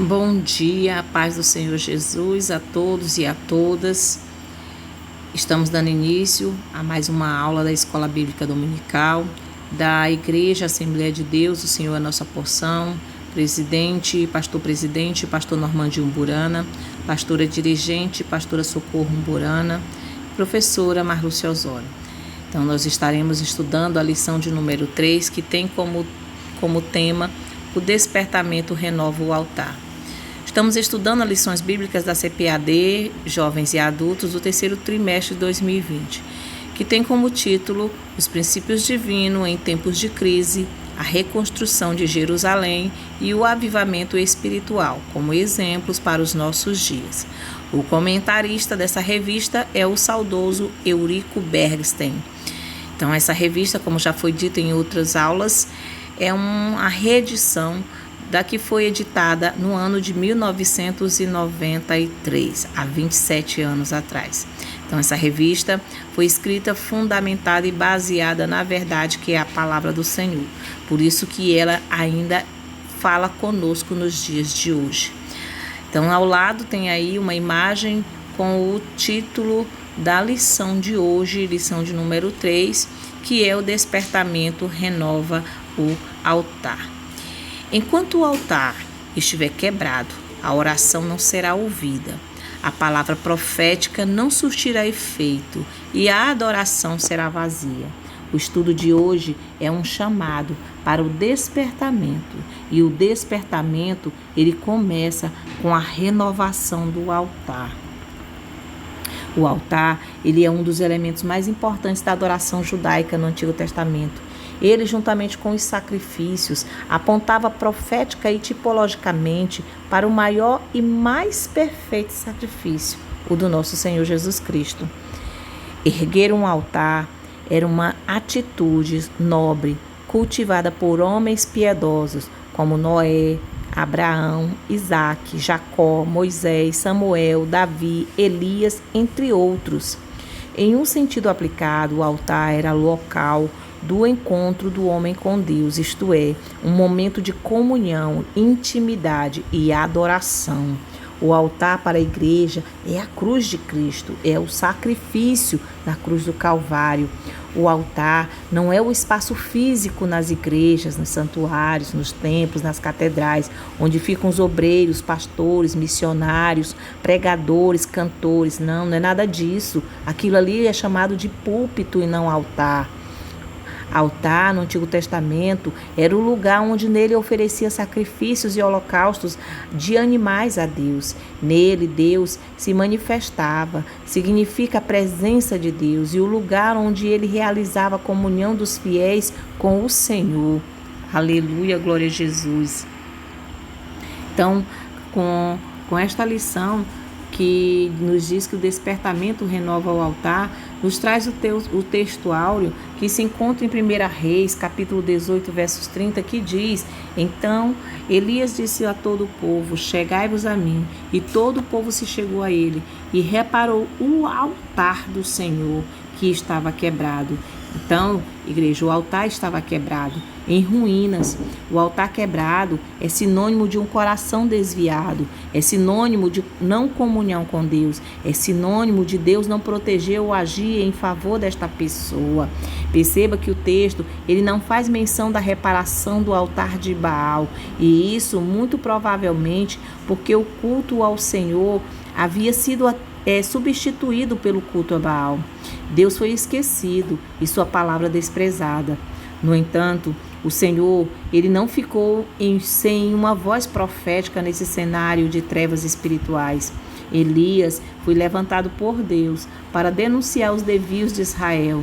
Bom dia, a paz do Senhor Jesus a todos e a todas. Estamos dando início a mais uma aula da Escola Bíblica Dominical da Igreja Assembleia de Deus, o Senhor é a nossa porção, presidente, pastor Normandinho Umburana, pastora dirigente, pastora Socorro Umburana, professora Marlúcia Osório. Então, nós estaremos estudando a lição de número 3, que tem como tema o despertamento renova o altar. Estamos estudando as lições bíblicas da CPAD, Jovens e Adultos, do terceiro trimestre de 2020, que tem como título Os Princípios Divinos em Tempos de Crise, a Reconstrução de Jerusalém e o Avivamento Espiritual, como exemplos para os nossos dias. O comentarista dessa revista é o saudoso Eurico Bergstein. Então, essa revista, como já foi dito em outras aulas, é uma reedição da que foi editada no ano de 1993, há 27 anos atrás. Então, essa revista foi escrita, fundamentada e baseada na verdade que é a palavra do Senhor. Por isso que ela ainda fala conosco nos dias de hoje. Então, ao lado tem aí uma imagem com o título da lição de hoje, lição de número 3, que é o despertamento renova o altar. Enquanto o altar estiver quebrado, a oração não será ouvida, a palavra profética não surtirá efeito e a adoração será vazia. O estudo de hoje é um chamado para o despertamento, e o despertamento ele começa com a renovação do altar. O altar ele é um dos elementos mais importantes da adoração judaica no Antigo Testamento. Ele, juntamente com os sacrifícios, apontava profética e tipologicamente para o maior e mais perfeito sacrifício, o do nosso Senhor Jesus Cristo. Erguer um altar era uma atitude nobre, cultivada por homens piedosos, como Noé, Abraão, Isaque, Jacó, Moisés, Samuel, Davi, Elias, entre outros. Em um sentido aplicado, o altar era local do encontro do homem com Deus, isto é, um momento de comunhão, intimidade e adoração. O altar para a igreja é a cruz de Cristo, é o sacrifício na cruz do Calvário. O altar não é o espaço físico nas igrejas, nos santuários, nos templos, nas catedrais, onde ficam os obreiros, pastores, missionários, pregadores, cantores. Não é nada disso. Aquilo ali é chamado de púlpito e não altar. Altar, no Antigo Testamento, era o lugar onde nele oferecia sacrifícios e holocaustos de animais a Deus. Nele, Deus se manifestava, significa a presença de Deus, e o lugar onde ele realizava a comunhão dos fiéis com o Senhor. Aleluia, glória a Jesus. Então, com esta lição que nos diz que o despertamento renova o altar, nos traz o texto áureo que se encontra em 1 Reis, capítulo 18, versos 30, que diz: Então Elias disse a todo o povo, chegai-vos a mim. E todo o povo se chegou a ele, e reparou o altar do Senhor, que estava quebrado. Então, igreja, o altar estava quebrado, em ruínas. O altar quebrado é sinônimo de um coração desviado, é sinônimo de não comunhão com Deus, é sinônimo de Deus não proteger ou agir em favor desta pessoa. Perceba que o texto ele não faz menção da reparação do altar de Baal, e isso muito provavelmente porque o culto ao Senhor havia sido substituído pelo culto a Baal. Deus foi esquecido e sua palavra desprezada. No entanto, o Senhor, ele não ficou sem uma voz profética nesse cenário de trevas espirituais. Elias foi levantado por Deus para denunciar os desvios de Israel.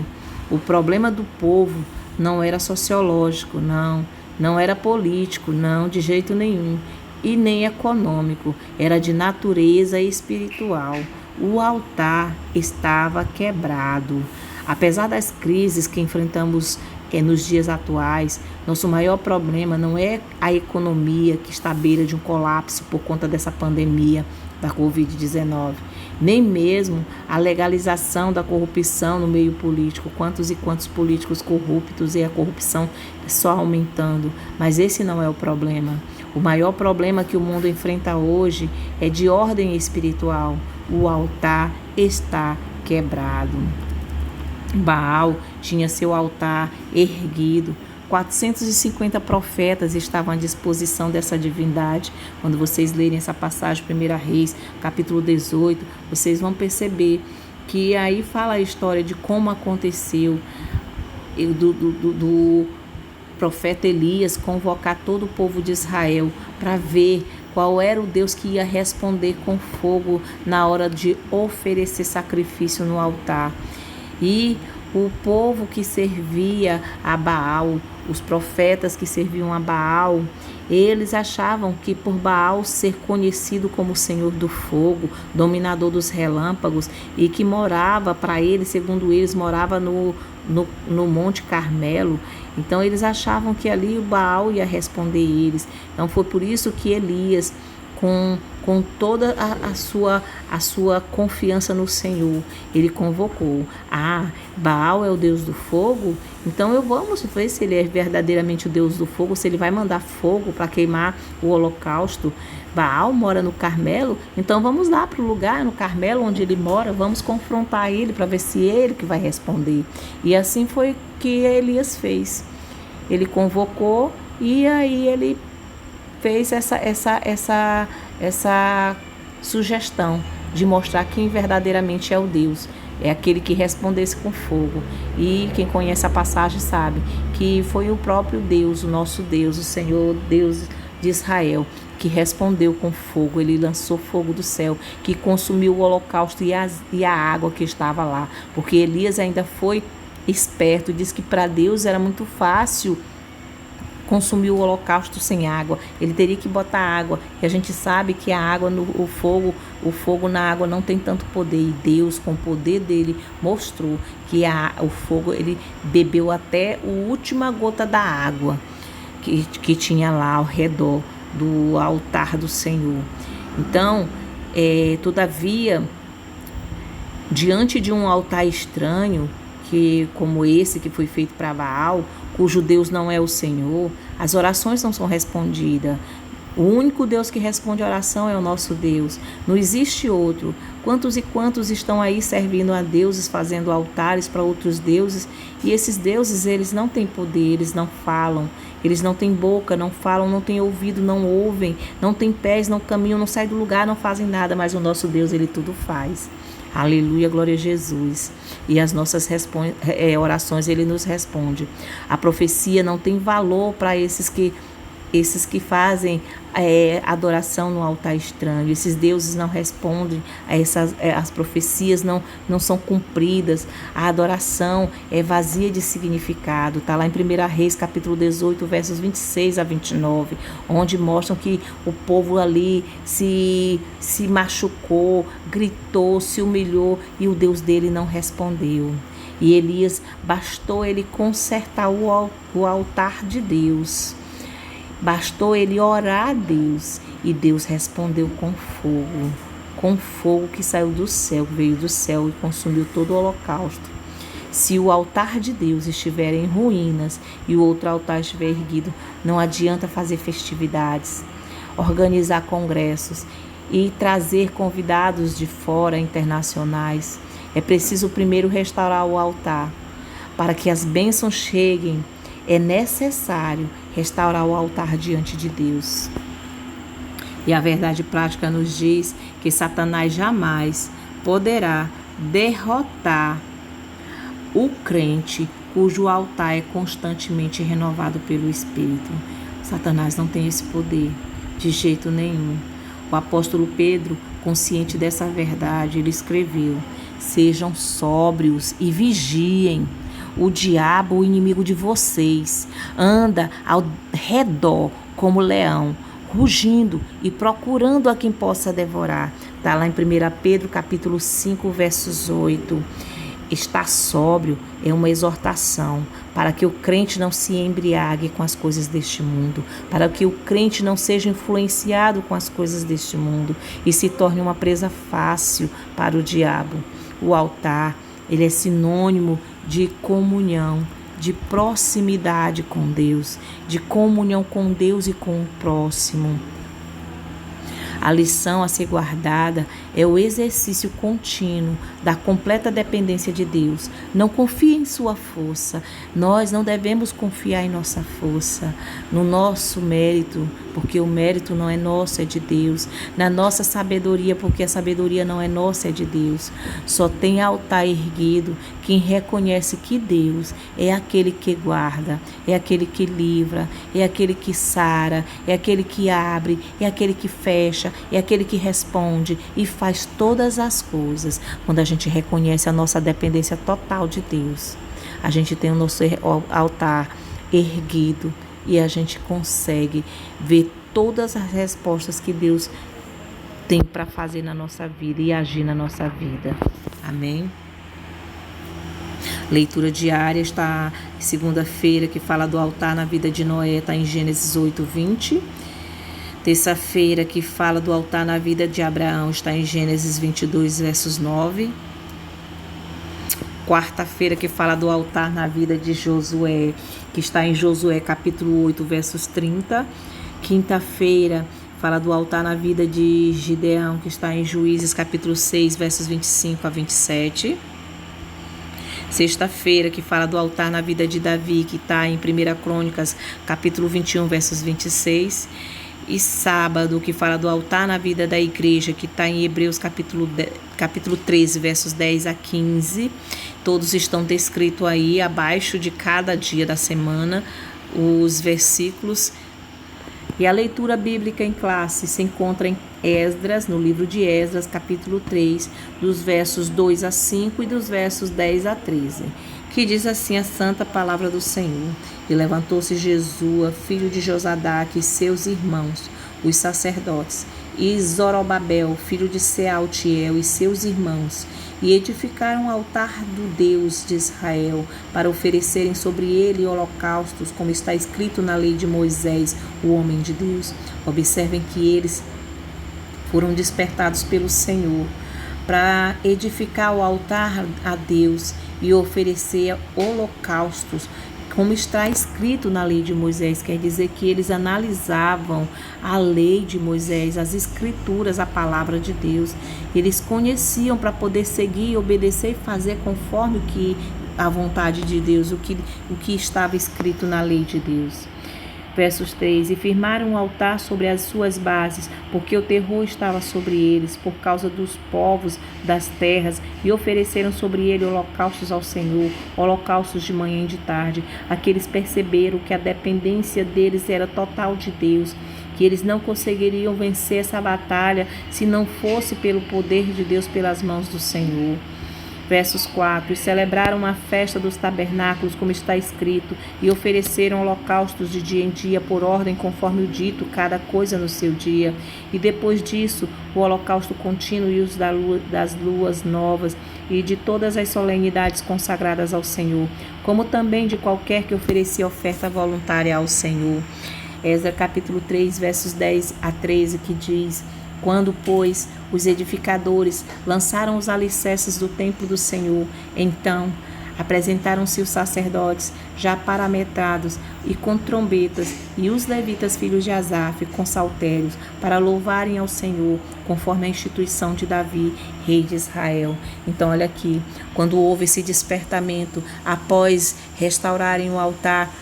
O problema do povo não era sociológico, não era político, não, de jeito nenhum, e nem econômico, era de natureza espiritual. O altar estava quebrado. Apesar das crises que enfrentamos nos dias atuais, nosso maior problema não é a economia que está à beira de um colapso por conta dessa pandemia da Covid-19, nem mesmo a legalização da corrupção no meio político, quantos e quantos políticos corruptos e a corrupção só aumentando, mas esse não é o problema. O maior problema que o mundo enfrenta hoje é de ordem espiritual. O altar está quebrado. Baal tinha seu altar erguido. 450 profetas estavam à disposição dessa divindade. Quando vocês lerem essa passagem, 1 Reis, capítulo 18, vocês vão perceber que aí fala a história de como aconteceu do profeta Elias convocar todo o povo de Israel para ver qual era o Deus que ia responder com fogo na hora de oferecer sacrifício no altar. E o povo que servia a Baal, os profetas que serviam a Baal, eles achavam que por Baal ser conhecido como Senhor do Fogo, dominador dos relâmpagos, e que morava, para eles, segundo eles, morava no Monte Carmelo, então eles achavam que ali o Baal ia responder eles. Então foi por isso que Elias, com toda a sua confiança no Senhor, ele convocou. Baal é o Deus do fogo? Então vamos ver se ele é verdadeiramente o Deus do fogo, se ele vai mandar fogo para queimar o holocausto. Baal mora no Carmelo, então vamos lá para o lugar no Carmelo onde ele mora, vamos confrontar ele para ver se ele que vai responder. E assim foi que Elias fez. Ele convocou e aí ele fez essa sugestão de mostrar quem verdadeiramente é o Deus. É aquele que respondesse com fogo. E quem conhece a passagem sabe que foi o próprio Deus, o nosso Deus, o Senhor Deus de Israel, que respondeu com fogo. Ele lançou fogo do céu, que consumiu o holocausto e a água que estava lá. Porque Elias ainda foi esperto, disse que para Deus era muito fácil consumir o holocausto sem água. Ele teria que botar água, e a gente sabe que a água, o fogo na água não tem tanto poder, e Deus, com o poder dele, mostrou que o fogo, ele bebeu até a última gota da água que tinha lá ao redor do altar do Senhor. Então, todavia, diante de um altar estranho, como esse que foi feito para Baal, cujo Deus não é o Senhor, as orações não são respondidas. O único Deus que responde a oração é o nosso Deus. Não existe outro. Quantos e quantos estão aí servindo a deuses, fazendo altares para outros deuses, e esses deuses, eles não têm poder, eles não falam, eles não têm boca, não falam, não têm ouvido, não ouvem, não têm pés, não caminham, não saem do lugar, não fazem nada, mas o nosso Deus, ele tudo faz. Aleluia, glória a Jesus. E as nossas orações ele nos responde. A profecia não tem valor para esses que fazem adoração no altar estranho. Esses deuses não respondem a as profecias, não são cumpridas. A adoração é vazia de significado. Está lá em 1 Reis, capítulo 18, versos 26 a 29, onde mostram que o povo ali se machucou, gritou, se humilhou, e o Deus dele não respondeu. E Elias, bastou ele consertar o altar de Deus. Bastou ele orar a Deus, e Deus respondeu com fogo que saiu do céu, veio do céu e consumiu todo o holocausto. Se o altar de Deus estiver em ruínas e o outro altar estiver erguido, não adianta fazer festividades, organizar congressos e trazer convidados de fora, internacionais. É preciso primeiro restaurar o altar. Para que as bênçãos cheguem, é necessário restaurar o altar diante de Deus. E a verdade prática nos diz que Satanás jamais poderá derrotar o crente cujo altar é constantemente renovado pelo Espírito. Satanás não tem esse poder de jeito nenhum. O apóstolo Pedro, consciente dessa verdade, ele escreveu: sejam sóbrios e vigiem. O diabo, o inimigo de vocês, anda ao redor como leão, rugindo e procurando a quem possa devorar. Está lá em 1 Pedro, capítulo 5, versos 8. Estar sóbrio é uma exortação para que o crente não se embriague com as coisas deste mundo, para que o crente não seja influenciado com as coisas deste mundo e se torne uma presa fácil para o diabo. O altar, ele é sinônimo de comunhão, de proximidade com Deus, de comunhão com Deus e com o próximo. A lição a ser guardada é o exercício contínuo da completa dependência de Deus. Não confie em sua força. Nós não devemos confiar em nossa força, no nosso mérito, porque o mérito não é nosso, é de Deus. Na nossa sabedoria, porque a sabedoria não é nossa, é de Deus. Só tem altar erguido quem reconhece que Deus é aquele que guarda, é aquele que livra, é aquele que sara, é aquele que abre, é aquele que fecha, é aquele que responde e faz todas as coisas. Quando a gente reconhece a nossa dependência total de Deus, a gente tem o nosso altar erguido e a gente consegue ver todas as respostas que Deus tem para fazer na nossa vida e agir na nossa vida. Amém? Leitura diária está segunda-feira, que fala do altar na vida de Noé, está em Gênesis 8:20. Terça-feira, que fala do altar na vida de Abraão, está em Gênesis 22, versos 9. Quarta-feira, que fala do altar na vida de Josué, que está em Josué capítulo 8, versos 30. Quinta-feira, fala do altar na vida de Gideão, que está em Juízes capítulo 6, versos 25 a 27. Sexta-feira, que fala do altar na vida de Davi, que está em 1 Crônicas capítulo 21, versos 26. E sábado, que fala do altar na vida da igreja, que está em Hebreus capítulo 13, versos 10 a 15. Todos estão descritos aí, abaixo de cada dia da semana, os versículos. E a leitura bíblica em classe se encontra em Esdras, no livro de Esdras, capítulo 3, dos versos 2 a 5 e dos versos 10 a 13. Que diz assim a santa palavra do Senhor. E levantou-se Jesua, filho de Josadaque, e seus irmãos, os sacerdotes, e Zorobabel, filho de Sealtiel, e seus irmãos, e edificaram um altar do Deus de Israel, para oferecerem sobre ele holocaustos, como está escrito na lei de Moisés, o homem de Deus. Observem que eles foram despertados pelo Senhor para edificar o altar a Deus e oferecer holocaustos, como está escrito na lei de Moisés. Quer dizer que eles analisavam a lei de Moisés, as escrituras, a palavra de Deus. Eles conheciam para poder seguir, obedecer e fazer conforme a vontade de Deus, o que estava escrito na lei de Deus. Versos 3: E firmaram um altar sobre as suas bases, porque o terror estava sobre eles, por causa dos povos das terras, e ofereceram sobre ele holocaustos ao Senhor, holocaustos de manhã e de tarde. Aqueles perceberam que a dependência deles era total de Deus, que eles não conseguiriam vencer essa batalha se não fosse pelo poder de Deus, pelas mãos do Senhor. Versos 4: E celebraram uma festa dos tabernáculos, como está escrito, e ofereceram holocaustos de dia em dia, por ordem, conforme o dito, cada coisa no seu dia. E depois disso, o holocausto contínuo e os das luas novas, e de todas as solenidades consagradas ao Senhor, como também de qualquer que oferecia oferta voluntária ao Senhor. Esdras capítulo 3, versos 10 a 13, que diz: Quando, pois, os edificadores lançaram os alicerces do templo do Senhor, então apresentaram-se os sacerdotes já parametrados e com trombetas, e os levitas filhos de Asaf com saltérios, para louvarem ao Senhor, conforme a instituição de Davi, rei de Israel. Então olha aqui, quando houve esse despertamento, após restaurarem o altar,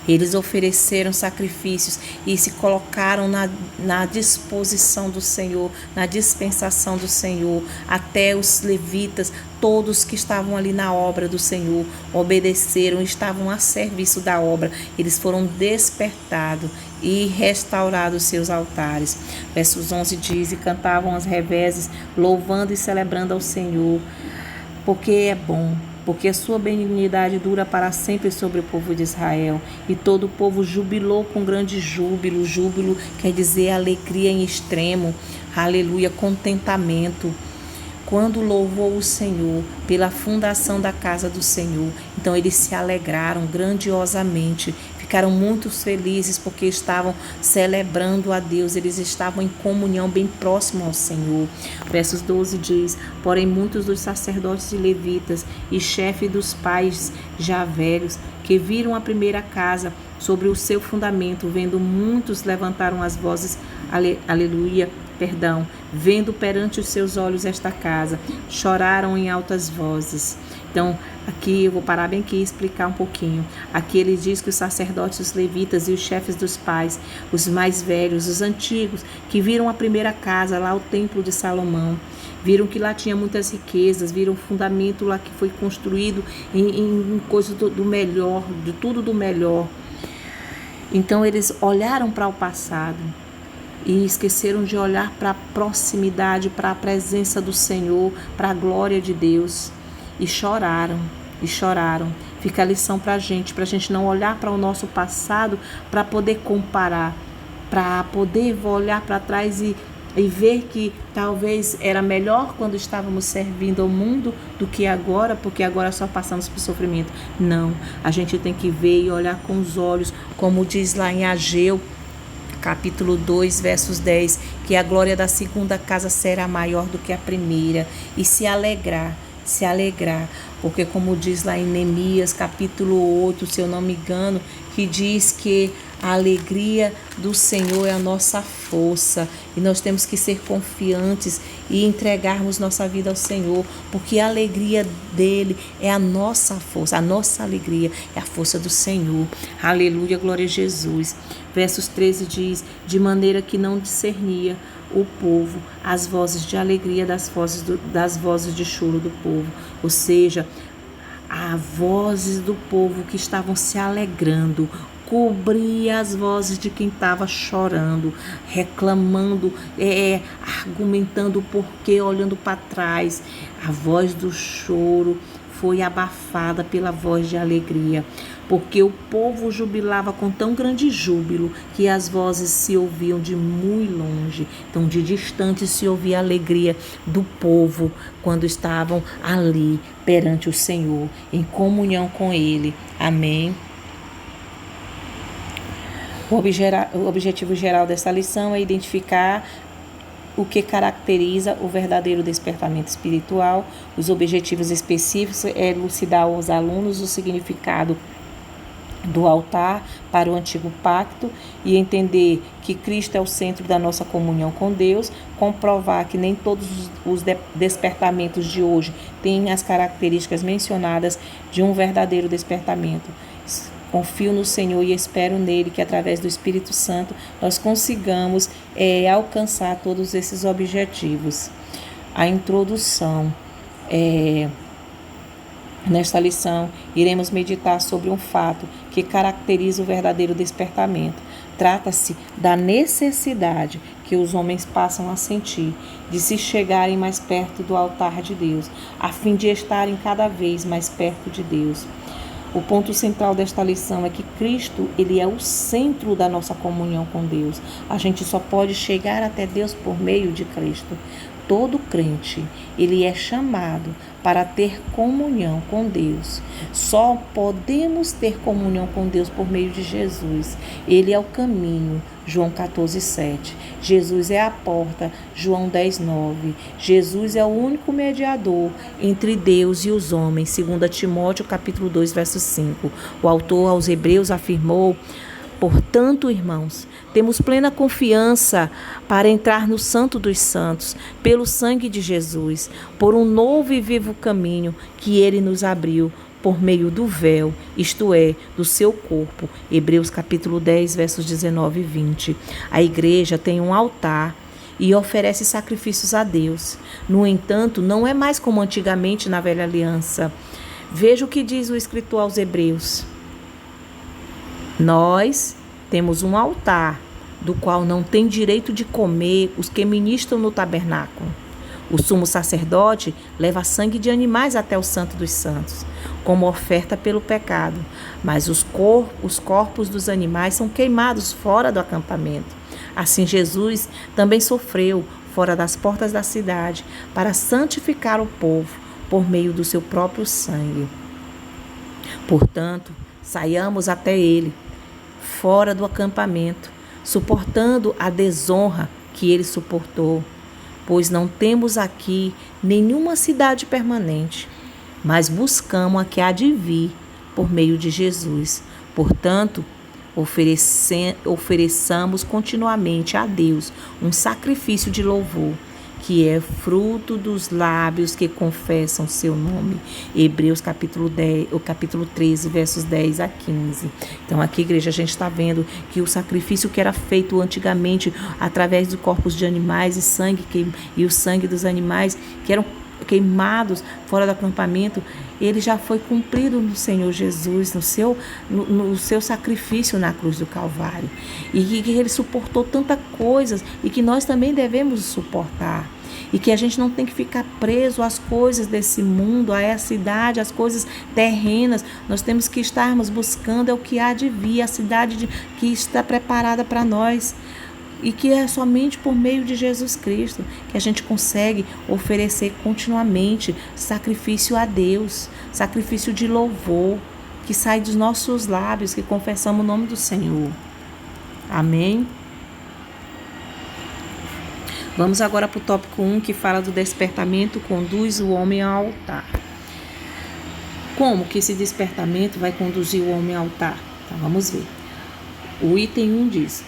eles ofereceram sacrifícios e se colocaram na disposição do Senhor, na dispensação do Senhor. Até os levitas, todos que estavam ali na obra do Senhor, obedeceram, estavam a serviço da obra. Eles foram despertados e restaurados seus altares. Versos 11 diz: E cantavam as reveses, louvando e celebrando ao Senhor, porque é bom, porque a sua benignidade dura para sempre sobre o povo de Israel. E todo o povo jubilou com grande júbilo. Júbilo quer dizer alegria em extremo, aleluia, contentamento. Quando louvou o Senhor pela fundação da casa do Senhor, então eles se alegraram grandiosamente, ficaram muito felizes porque estavam celebrando a Deus, eles estavam em comunhão bem próximo ao Senhor. Versos 12 diz: porém muitos dos sacerdotes e levitas e chefe dos pais já velhos, que viram a primeira casa sobre o seu fundamento, vendo muitos, levantaram as vozes, aleluia, vendo perante os seus olhos esta casa, choraram em altas vozes. Então, aqui eu vou parar bem aqui e explicar um pouquinho. Aqui ele diz que os sacerdotes, os levitas e os chefes dos pais, os mais velhos, os antigos, que viram a primeira casa, lá o templo de Salomão, viram que lá tinha muitas riquezas, viram o fundamento lá que foi construído em coisas do melhor, de tudo do melhor. Então eles olharam para o passado e esqueceram de olhar para a proximidade, para a presença do Senhor, para a glória de Deus, e choraram, e choraram. Fica a lição para a gente não olhar para o nosso passado para poder comparar, para poder olhar para trás e ver que talvez era melhor quando estávamos servindo ao mundo do que agora, porque agora só passamos por sofrimento. Não, a gente tem que ver e olhar com os olhos, como diz lá em Ageu, capítulo 2, versos 10, que a glória da segunda casa será maior do que a primeira, e se alegrar, porque como diz lá em Neemias, capítulo 8, se eu não me engano, que diz que a alegria do Senhor é a nossa força, e nós temos que ser confiantes e entregarmos nossa vida ao Senhor, porque a alegria dele é a nossa força, a nossa alegria é a força do Senhor. Aleluia, glória a Jesus. Versos 13 diz: de maneira que não discernia o povo as vozes de alegria das vozes de choro do povo. Ou seja, as vozes do povo que estavam se alegrando cobria as vozes de quem estava chorando, reclamando, argumentando o porquê, olhando para trás. A voz do choro foi abafada pela voz de alegria, porque o povo jubilava com tão grande júbilo que as vozes se ouviam de muito longe. Então, de distante se ouvia a alegria do povo quando estavam ali perante o Senhor, em comunhão com Ele. Amém. O objetivo geral dessa lição é identificar o que caracteriza o verdadeiro despertamento espiritual. Os objetivos específicos é elucidar aos alunos o significado do altar para o antigo pacto e entender que Cristo é o centro da nossa comunhão com Deus, comprovar que nem todos os despertamentos de hoje têm as características mencionadas de um verdadeiro despertamento. Confio no Senhor e espero nele que através do Espírito Santo nós consigamos alcançar todos esses objetivos. A introdução. Nesta lição, iremos meditar sobre um fato que caracteriza o verdadeiro despertamento. Trata-se da necessidade que os homens passam a sentir de se chegarem mais perto do altar de Deus, a fim de estarem cada vez mais perto de Deus. O ponto central desta lição é que Cristo, ele é o centro da nossa comunhão com Deus. A gente só pode chegar até Deus por meio de Cristo. Todo crente, ele é chamado para ter comunhão com Deus. Só podemos ter comunhão com Deus por meio de Jesus. Ele é o caminho, João 14:7. Jesus é a porta, João 10:9. Jesus é o único mediador entre Deus e os homens, 2 Timóteo capítulo 2, verso 5. O autor aos Hebreus afirmou: portanto, irmãos, temos plena confiança para entrar no Santo dos Santos, pelo sangue de Jesus, por um novo e vivo caminho que ele nos abriu, por meio do véu, isto é, do seu corpo. Hebreus capítulo 10, versos 19 e 20. A igreja tem um altar e oferece sacrifícios a Deus. No entanto, não é mais como antigamente na velha aliança. Veja o que diz o escritor aos Hebreus. Nós temos um altar, do qual não tem direito de comer os que ministram no tabernáculo. O sumo sacerdote leva sangue de animais até o Santo dos Santos, como oferta pelo pecado, mas os corpos dos animais são queimados fora do acampamento. Assim, Jesus também sofreu fora das portas da cidade para santificar o povo por meio do seu próprio sangue. Portanto, saiamos até ele fora do acampamento, suportando a desonra que ele suportou, pois não temos aqui nenhuma cidade permanente, mas buscamos a que há de vir por meio de Jesus. Portanto, ofereçamos continuamente a Deus um sacrifício de louvor, que é fruto dos lábios que confessam seu nome. Hebreus capítulo 13, versos 10 a 15. Então aqui, igreja, a gente está vendo que o sacrifício que era feito antigamente através dos corpos de animais e o sangue dos animais que eram queimados fora do acampamento, ele já foi cumprido no Senhor Jesus, no seu sacrifício na cruz do Calvário. E que ele suportou tantas coisas e que nós também devemos suportar. E que a gente não tem que ficar preso às coisas desse mundo, a essa idade, às coisas terrenas. Nós temos que estarmos buscando é o que há de vir, a cidade que está preparada para nós. E que é somente por meio de Jesus Cristo que a gente consegue oferecer continuamente sacrifício a Deus, sacrifício de louvor, que sai dos nossos lábios, que confessamos o nome do Senhor. Amém? Vamos agora para o tópico 1, que fala do despertamento conduz o homem ao altar. Como que esse despertamento vai conduzir o homem ao altar? Então, vamos ver. O item 1 diz: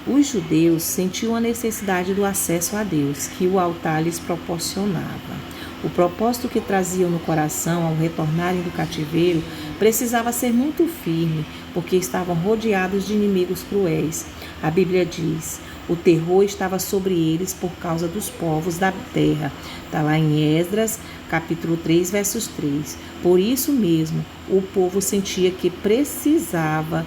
os judeus sentiam a necessidade do acesso a Deus, que o altar lhes proporcionava. O propósito que traziam no coração ao retornarem do cativeiro precisava ser muito firme, porque estavam rodeados de inimigos cruéis. A Bíblia diz: o terror estava sobre eles por causa dos povos da terra. Está lá em Esdras, capítulo 3, versos 3. Por isso mesmo, o povo sentia que precisava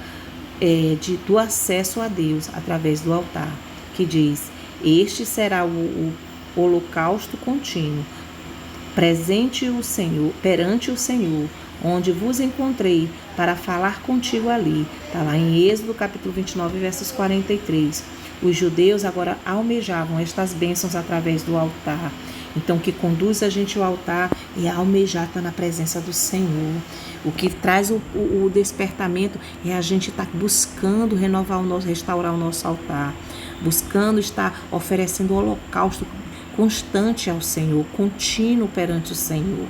do acesso a Deus através do altar, que diz: este será o holocausto contínuo, perante o Senhor, onde vos encontrei para falar contigo ali. Está lá em Êxodo capítulo 29, versos 43. Os judeus agora almejavam estas bênçãos através do altar. Então, o que conduz a gente ao altar é almejar estar na presença do Senhor. O que traz o despertamento é a gente estar buscando restaurar o nosso altar, buscando estar oferecendo o holocausto constante ao Senhor, contínuo perante o Senhor.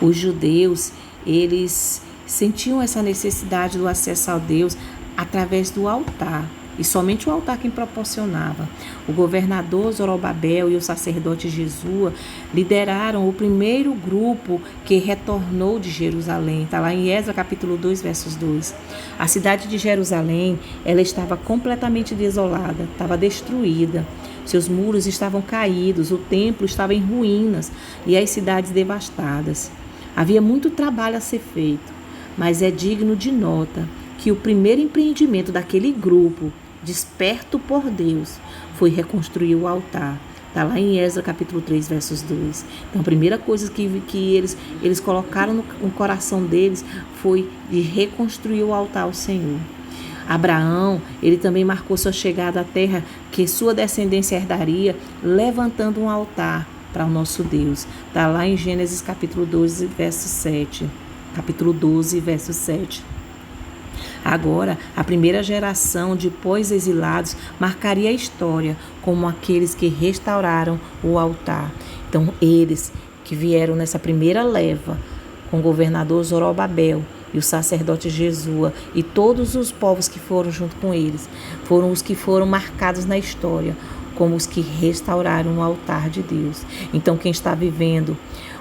Os judeus, eles sentiam essa necessidade do acesso a Deus através do altar. E somente o altar quem proporcionava. O governador Zorobabel e o sacerdote Jesua lideraram o primeiro grupo que retornou de Jerusalém. Está lá em Esdras capítulo 2, versos 2. A cidade de Jerusalém, ela estava completamente desolada, estava destruída. Seus muros estavam caídos, o templo estava em ruínas e as cidades devastadas. Havia muito trabalho a ser feito, mas é digno de nota que o primeiro empreendimento daquele grupo, desperto por Deus, foi reconstruir o altar. Está lá em Esdras capítulo 3, versos 2. Então, a primeira coisa que eles colocaram no coração deles foi de reconstruir o altar ao Senhor. Abraão, ele também marcou sua chegada à terra que sua descendência herdaria, levantando um altar para o nosso Deus. Está lá em Gênesis capítulo 12, verso 7. Capítulo 12, verso 7. Agora, a primeira geração de pós-exilados marcaria a história como aqueles que restauraram o altar. Então, eles que vieram nessa primeira leva, com o governador Zorobabel e o sacerdote Jesua e todos os povos que foram junto com eles, foram os que foram marcados na história como os que restauraram o altar de Deus. Então, quem está vivendo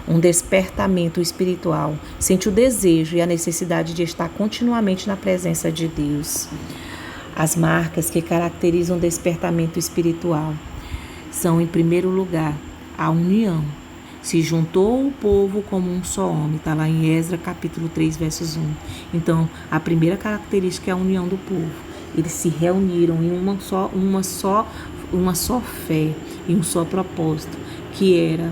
um despertamento espiritual sente o desejo e a necessidade de estar continuamente na presença de Deus. As marcas que caracterizam o despertamento espiritual são, em primeiro lugar, a união. Se juntou o povo como um só homem. Está lá em Esdras capítulo 3, versos 1. Então, a primeira característica é a união do povo. Eles se reuniram em uma só fé e um só propósito, que era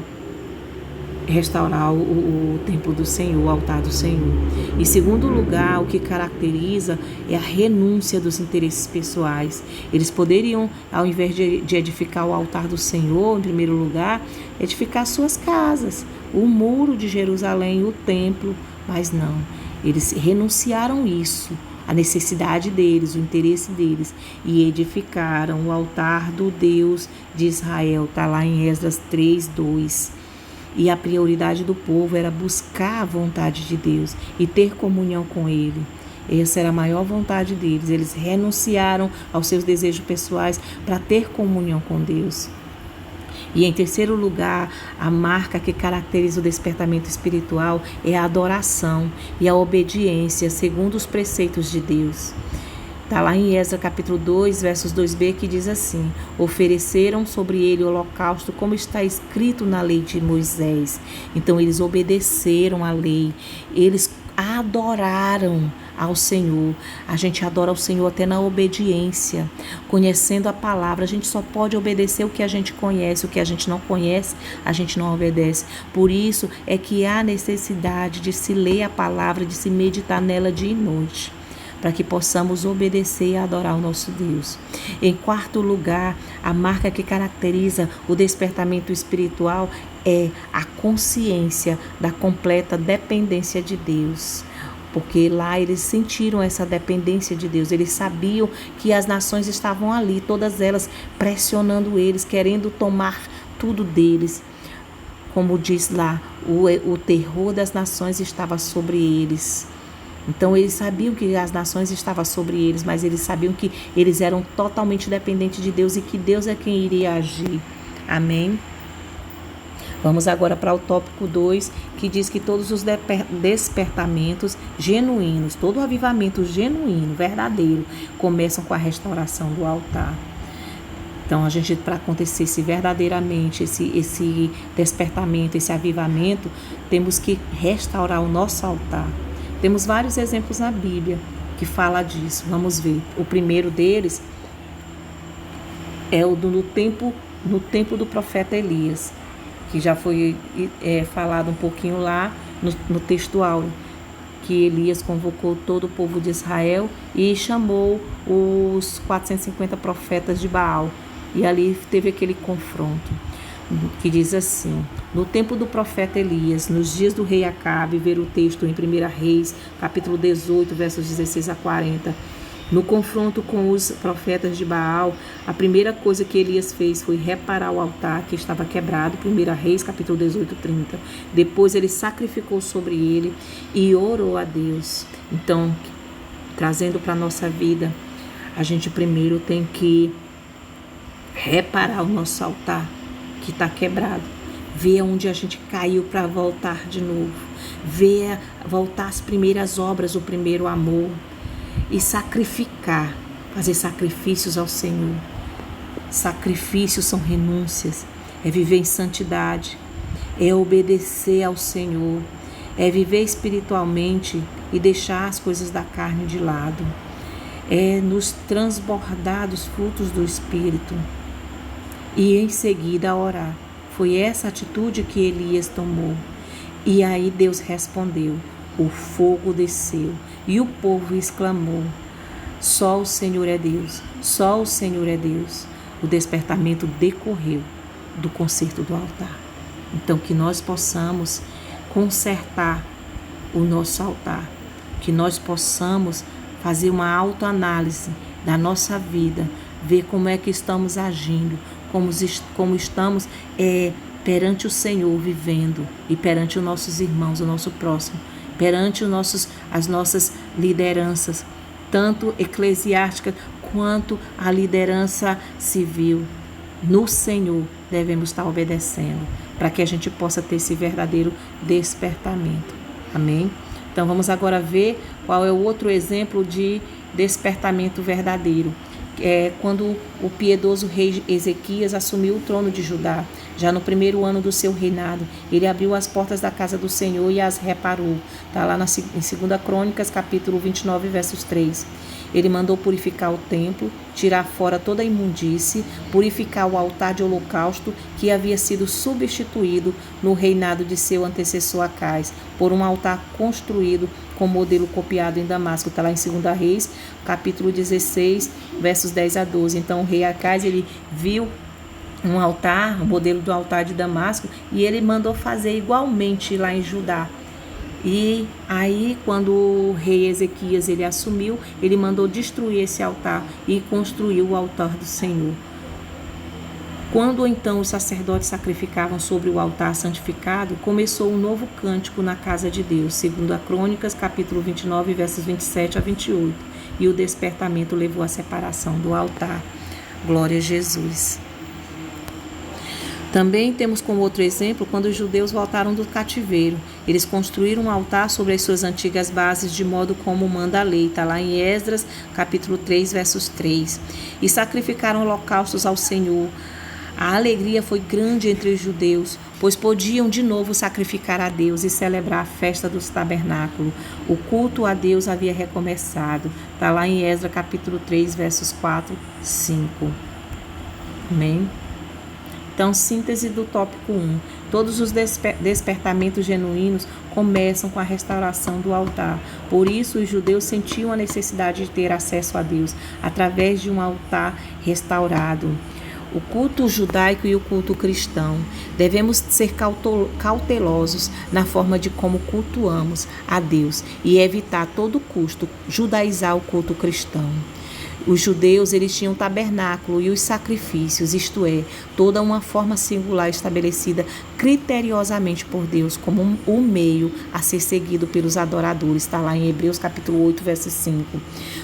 restaurar o templo do Senhor, o altar do Senhor. Em segundo lugar, o que caracteriza é a renúncia dos interesses pessoais. Eles poderiam, ao invés de edificar o altar do Senhor, em primeiro lugar, edificar suas casas, o muro de Jerusalém, o templo, mas não. Eles renunciaram isso a necessidade deles, o interesse deles, e edificaram o altar do Deus de Israel. Está lá em Esdras 3:2. E a prioridade do povo era buscar a vontade de Deus e ter comunhão com Ele. Essa era a maior vontade deles. Eles renunciaram aos seus desejos pessoais para ter comunhão com Deus. E em terceiro lugar, a marca que caracteriza o despertamento espiritual é a adoração e a obediência segundo os preceitos de Deus. Está lá em Esdras capítulo 2, versos 2b, que diz assim: ofereceram sobre ele o holocausto como está escrito na lei de Moisés. Então eles obedeceram à lei, eles adoraram ao Senhor. A gente adora ao Senhor até na obediência, conhecendo a palavra. A gente só pode obedecer o que a gente conhece, o que a gente não conhece, a gente não obedece. Por isso é que há necessidade de se ler a palavra, de se meditar nela dia e noite, para que possamos obedecer e adorar o nosso Deus. Em quarto lugar, a marca que caracteriza o despertamento espiritual é a consciência da completa dependência de Deus. Porque lá eles sentiram essa dependência de Deus. Eles sabiam que as nações estavam ali, todas elas pressionando eles, querendo tomar tudo deles. Como diz lá, o terror das nações estava sobre eles. Então eles sabiam que as nações estavam sobre eles, mas eles sabiam que eles eram totalmente dependentes de Deus e que Deus é quem iria agir. Amém? Vamos agora para o tópico 2, que diz que todos os despertamentos genuínos, todo o avivamento genuíno, verdadeiro, começam com a restauração do altar. Então, a gente, para acontecer verdadeiramente esse despertamento, esse avivamento, temos que restaurar o nosso altar. Temos vários exemplos na Bíblia que fala disso. Vamos ver. O primeiro deles é o no tempo do profeta Elias, que já foi falado um pouquinho lá no texto áureo, que Elias convocou todo o povo de Israel e chamou os 450 profetas de Baal. E ali teve aquele confronto, que diz assim: no tempo do profeta Elias, nos dias do rei Acabe, ver o texto em 1 Reis, capítulo 18, versos 16 a 40, no confronto com os profetas de Baal, a primeira coisa que Elias fez foi reparar o altar que estava quebrado, 1 Reis, capítulo 18, 30. Depois ele sacrificou sobre ele e orou a Deus. Então, trazendo para a nossa vida, a gente primeiro tem que reparar o nosso altar que está quebrado, ver onde a gente caiu para voltar de novo, ver voltar as primeiras obras, o primeiro amor, e sacrificar, fazer sacrifícios ao Senhor. Sacrifícios são renúncias, é viver em santidade, é obedecer ao Senhor, é viver espiritualmente e deixar as coisas da carne de lado, é nos transbordar dos frutos do Espírito e em seguida orar. Foi essa atitude que Elias tomou. E aí Deus respondeu, o fogo desceu e o povo exclamou: só o Senhor é Deus, só o Senhor é Deus. O despertamento decorreu do conserto do altar. Então, que nós possamos consertar o nosso altar, que nós possamos fazer uma autoanálise da nossa vida, ver como é que estamos agindo, como estamos perante o Senhor vivendo e perante os nossos irmãos, o nosso próximo, perante as nossas lideranças, tanto eclesiásticas quanto a liderança civil. No Senhor devemos estar obedecendo, para que a gente possa ter esse verdadeiro despertamento. Amém? Então vamos agora ver qual é o outro exemplo de despertamento verdadeiro. Quando o piedoso rei Ezequias assumiu o trono de Judá, já no primeiro ano do seu reinado, ele abriu as portas da casa do Senhor e as reparou. Está lá em 2 Crônicas, capítulo 29, versos 3. Ele mandou purificar o templo, tirar fora toda a imundície, purificar o altar de holocausto que havia sido substituído no reinado de seu antecessor Acais, por um altar construído com modelo copiado em Damasco. Está lá em 2 Reis, capítulo 16, versos 10 a 12. Então o rei Acais, ele viu um altar, o modelo do altar de Damasco, e ele mandou fazer igualmente lá em Judá. E aí, quando o rei Ezequias ele assumiu, ele mandou destruir esse altar e construiu o altar do Senhor. Quando então os sacerdotes sacrificavam sobre o altar santificado, começou um novo cântico na casa de Deus, segundo a Crônicas, capítulo 29, versos 27 a 28. E o despertamento levou à separação do altar. Glória a Jesus. Também temos como outro exemplo quando os judeus voltaram do cativeiro. Eles construíram um altar sobre as suas antigas bases, de modo como manda a lei. Está lá em Esdras, capítulo 3, versos 3. E sacrificaram holocaustos ao Senhor. A alegria foi grande entre os judeus, pois podiam de novo sacrificar a Deus e celebrar a festa dos tabernáculos. O culto a Deus havia recomeçado. Está lá em Esdras, capítulo 3, versos 4 e 5. Amém? Então, síntese do tópico 1. Todos os despertamentos genuínos começam com a restauração do altar. Por isso, os judeus sentiam a necessidade de ter acesso a Deus através de um altar restaurado. O culto judaico e o culto cristão. Devemos ser cautelosos na forma de como cultuamos a Deus e evitar a todo custo judaizar o culto cristão. Os judeus eles tinham o tabernáculo e os sacrifícios, isto é, toda uma forma singular estabelecida criteriosamente por Deus como o meio a ser seguido pelos adoradores. Está lá em Hebreus capítulo 8, verso 5.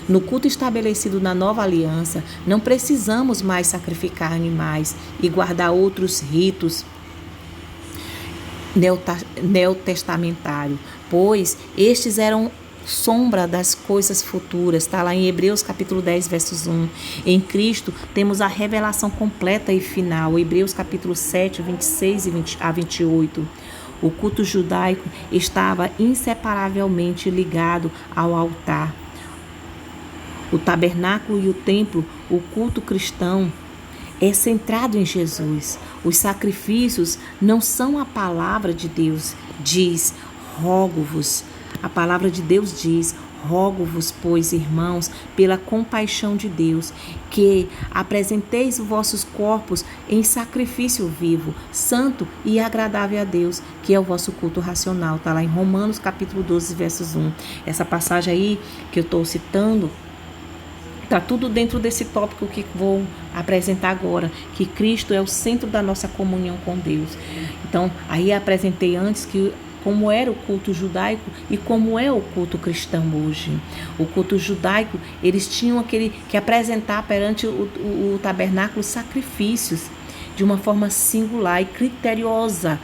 No culto estabelecido na nova aliança, não precisamos mais sacrificar animais e guardar outros ritos neotestamentários, pois estes eram sombra das coisas futuras. Está lá em Hebreus capítulo 10, versos 1. Em Cristo temos a revelação completa e final. Hebreus capítulo 7, 26 a 28. O culto judaico estava inseparavelmente ligado ao altar. O tabernáculo e o templo, o culto cristão, é centrado em Jesus. Os sacrifícios não são a palavra de Deus. Diz, rogo-vos. A palavra de Deus diz, rogo-vos, pois, irmãos, pela compaixão de Deus, que apresenteis os vossos corpos em sacrifício vivo, santo e agradável a Deus, que é o vosso culto racional. Está lá em Romanos, capítulo 12, versos 1. Essa passagem aí que eu estou citando, está tudo dentro desse tópico que vou apresentar agora, que Cristo é o centro da nossa comunhão com Deus. Então, aí apresentei antes como era o culto judaico e como é o culto cristão hoje. O culto judaico, eles tinham que apresentar perante o tabernáculo sacrifícios de uma forma singular e criteriosa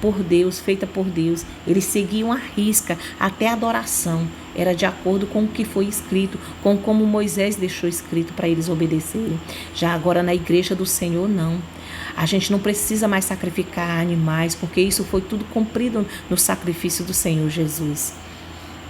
por Deus, feita por Deus. Eles seguiam à risca, até a adoração era de acordo com o que foi escrito, com como Moisés deixou escrito para eles obedecerem. Já agora na igreja do Senhor, não. A gente não precisa mais sacrificar animais, porque isso foi tudo cumprido no sacrifício do Senhor Jesus.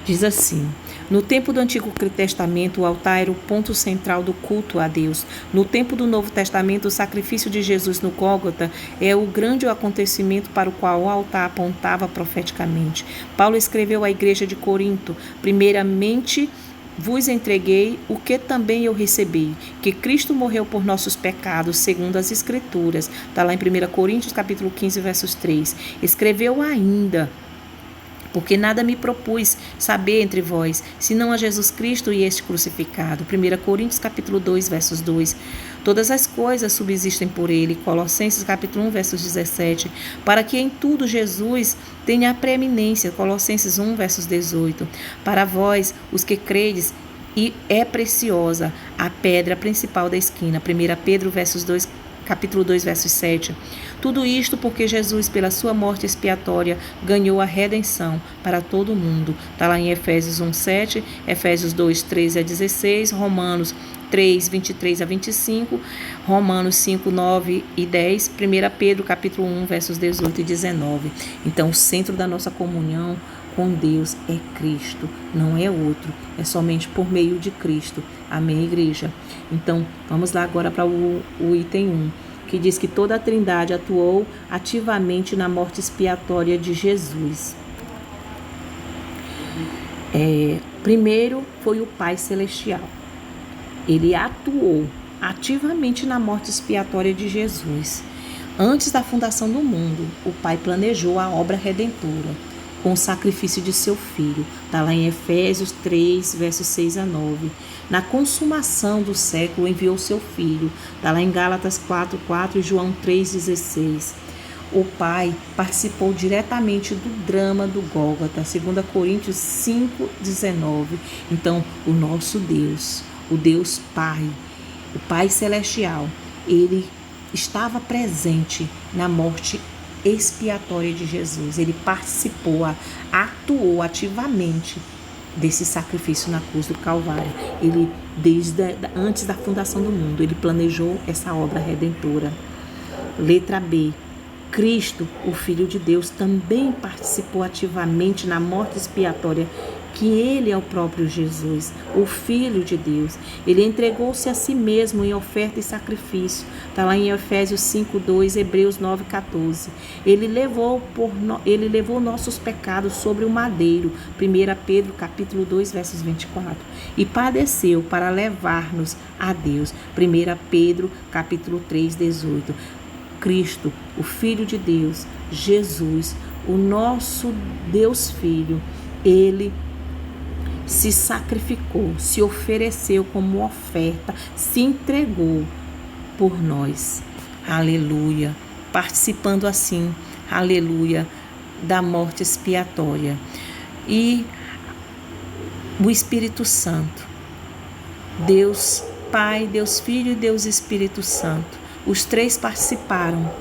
Diz assim: no tempo do Antigo Testamento, o altar era o ponto central do culto a Deus. No tempo do Novo Testamento, o sacrifício de Jesus no Gólgota é o grande acontecimento para o qual o altar apontava profeticamente. Paulo escreveu à igreja de Corinto: primeiramente, vos entreguei o que também eu recebi, que Cristo morreu por nossos pecados, segundo as Escrituras. Está lá em 1 Coríntios, capítulo 15, versos 3. Escreveu ainda: porque nada me propus saber entre vós, senão a Jesus Cristo e este crucificado. 1 Coríntios, capítulo 2, versos 2. Todas as coisas subsistem por ele. Colossenses, capítulo 1, versos 17. Para que em tudo Jesus tenha a preeminência. Colossenses 1, versos 18. Para vós, os que credes, e é preciosa a pedra principal da esquina. 1 Pedro, capítulo 2, versos 7. Tudo isto porque Jesus, pela sua morte expiatória, ganhou a redenção para todo o mundo. Está lá em Efésios 1, 7, Efésios 2, 13 a 16, Romanos 3, 23 a 25, Romanos 5, 9 e 10, 1 Pedro, capítulo 1, versos 18 e 19. Então, o centro da nossa comunhão com Deus é Cristo, não é outro, é somente por meio de Cristo. Amém, igreja? Então, vamos lá agora para o item 1, que diz que toda a Trindade atuou ativamente na morte expiatória de Jesus. Primeiro foi o Pai Celestial. Ele atuou ativamente na morte expiatória de Jesus. Antes da fundação do mundo, o Pai planejou a obra redentora. com o sacrifício de seu filho. Está lá em Efésios 3, versos 6 a 9. Na consumação do século, enviou seu filho. Está lá em Gálatas 4:4 e João 3:16. O Pai participou diretamente do drama do Gólgota, 2 Coríntios 5:19. Então, o nosso Deus, o Deus Pai, o Pai Celestial, ele estava presente na morte expiatória de Jesus. Ele participou, atuou ativamente desse sacrifício na cruz do Calvário. Ele, antes da fundação do mundo, ele planejou essa obra redentora. Letra B. Cristo, o Filho de Deus, também participou ativamente na morte expiatória, que ele é o próprio Jesus, o Filho de Deus. Ele entregou-se a si mesmo em oferta e sacrifício. Está lá em Efésios 5:2, Hebreus 9:14. Ele levou nossos pecados sobre o madeiro. 1 Pedro capítulo 2, versos 24. E padeceu para levar-nos a Deus. 1 Pedro capítulo 3, 18. Cristo, o Filho de Deus, Jesus, o nosso Deus Filho, ele se sacrificou, se ofereceu como oferta, se entregou por nós. Aleluia. Participando assim, aleluia, da morte expiatória. E o Espírito Santo, Deus Pai, Deus Filho e Deus Espírito Santo, os três participaram.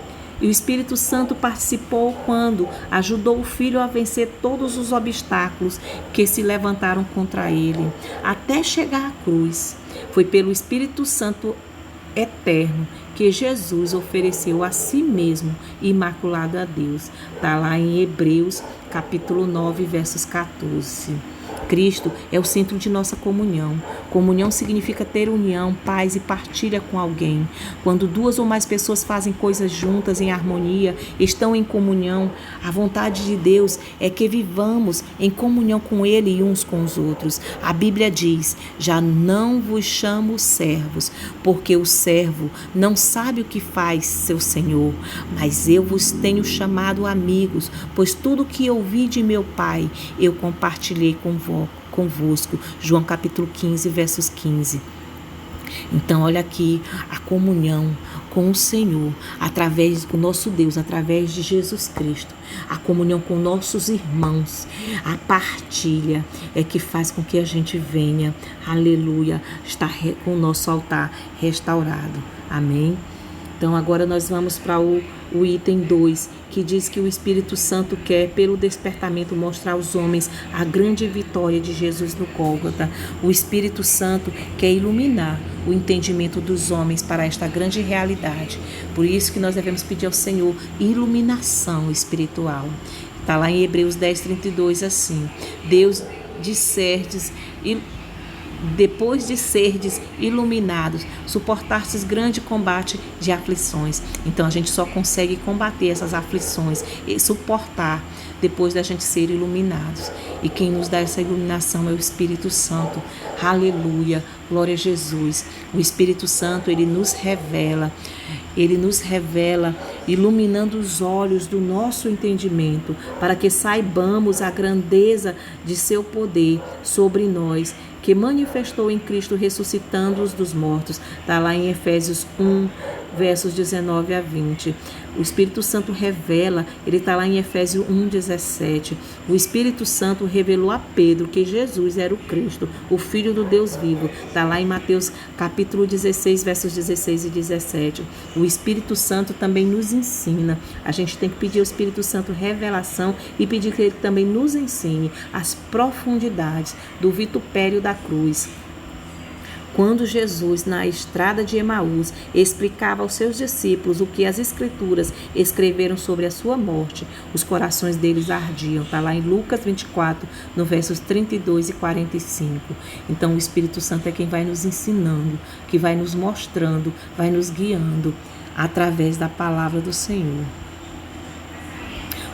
E o Espírito Santo participou quando ajudou o Filho a vencer todos os obstáculos que se levantaram contra ele, até chegar à cruz. Foi pelo Espírito Santo eterno que Jesus ofereceu a si mesmo, imaculado a Deus. Está lá em Hebreus, capítulo 9, versos 14. Cristo é o centro de nossa comunhão. Comunhão significa ter união, paz e partilha com alguém. Quando duas ou mais pessoas fazem coisas juntas em harmonia, estão em comunhão, a vontade de Deus é que vivamos em comunhão com Ele e uns com os outros. A Bíblia diz: já não vos chamo servos, porque o servo não sabe o que faz seu senhor, mas eu vos tenho chamado amigos, pois tudo que ouvi de meu Pai eu compartilhei convosco. João capítulo 15, versos 15. Então, olha aqui a comunhão com o Senhor, através do nosso Deus, através de Jesus Cristo. A comunhão com nossos irmãos, a partilha é que faz com que a gente venha, aleluia, estar com o nosso altar restaurado. Amém? Então, agora nós vamos para o item 2, que diz que o Espírito Santo quer, pelo despertamento, mostrar aos homens a grande vitória de Jesus no Gólgota. O Espírito Santo quer iluminar o entendimento dos homens para esta grande realidade. Por isso que nós devemos pedir ao Senhor iluminação espiritual. Está lá em Hebreus 10:32 assim: Deus dissertes e depois de serdes iluminados, suportastes grande combate de aflições. Então a gente só consegue combater essas aflições e suportar depois da gente ser iluminados. E quem nos dá essa iluminação é o Espírito Santo. Aleluia, glória a Jesus. O Espírito Santo, ele nos revela, iluminando os olhos do nosso entendimento, para que saibamos a grandeza de seu poder sobre nós, que manifestou em Cristo ressuscitando-os dos mortos. Está lá em Efésios 1, versos 19 a 20. O Espírito Santo revela, ele está lá em Efésios 1:17. O Espírito Santo revelou a Pedro que Jesus era o Cristo, o Filho do Deus vivo. Está lá em Mateus capítulo 16, versos 16 e 17. O Espírito Santo também nos ensina. A gente tem que pedir ao Espírito Santo revelação e pedir que ele também nos ensine as profundidades do vitupério da cruz. Quando Jesus, na estrada de Emaús, explicava aos seus discípulos o que as Escrituras escreveram sobre a sua morte, os corações deles ardiam. Está lá em Lucas 24, no versos 32 e 45. Então, o Espírito Santo é quem vai nos ensinando, que vai nos mostrando, vai nos guiando através da palavra do Senhor.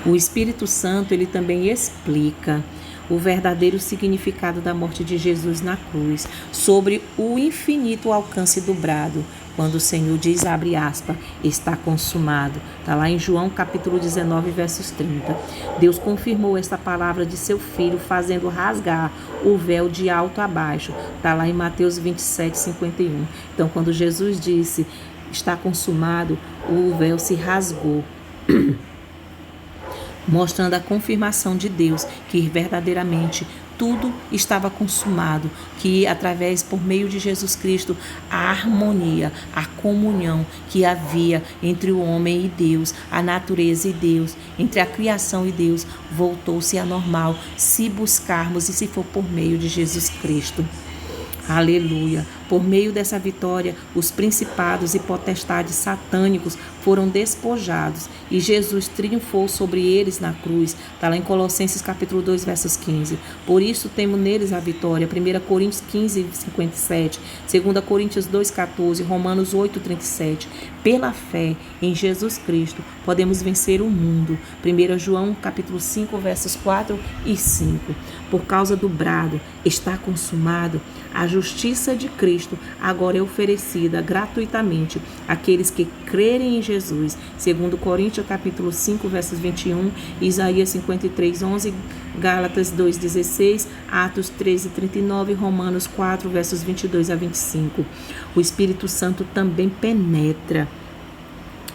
O Espírito Santo, ele também explica o verdadeiro significado da morte de Jesus na cruz, sobre o infinito alcance do brado quando o Senhor diz, abre aspas, está consumado. Está lá em João capítulo 19, versos 30. Deus confirmou esta palavra de seu Filho, fazendo rasgar o véu de alto a baixo. Está lá em Mateus 27, 51. Então, quando Jesus disse, está consumado, o véu se rasgou, mostrando a confirmação de Deus que verdadeiramente tudo estava consumado, que através, por meio de Jesus Cristo, a harmonia, a comunhão que havia entre o homem e Deus, a natureza e Deus, entre a criação e Deus, voltou-se a normal, se buscarmos e se for por meio de Jesus Cristo. Aleluia! Por meio dessa vitória, os principados e potestades satânicos foram despojados e Jesus triunfou sobre eles na cruz. Está lá em Colossenses capítulo 2, versos 15. Por isso temos neles a vitória. 1 Coríntios 15, 57. 2 Coríntios 2, 14. Romanos 8, 37. Pela fé em Jesus Cristo, podemos vencer o mundo. 1 João capítulo 5, versos 4 e 5. Por causa do brado, está consumado, a justiça de Cristo agora é oferecida gratuitamente àqueles que crerem em Jesus. 2 Coríntios capítulo 5, versos 21, Isaías 53, 11, Gálatas 2, 16, Atos 13, 39, Romanos 4, versos 22 a 25. O Espírito Santo também penetra.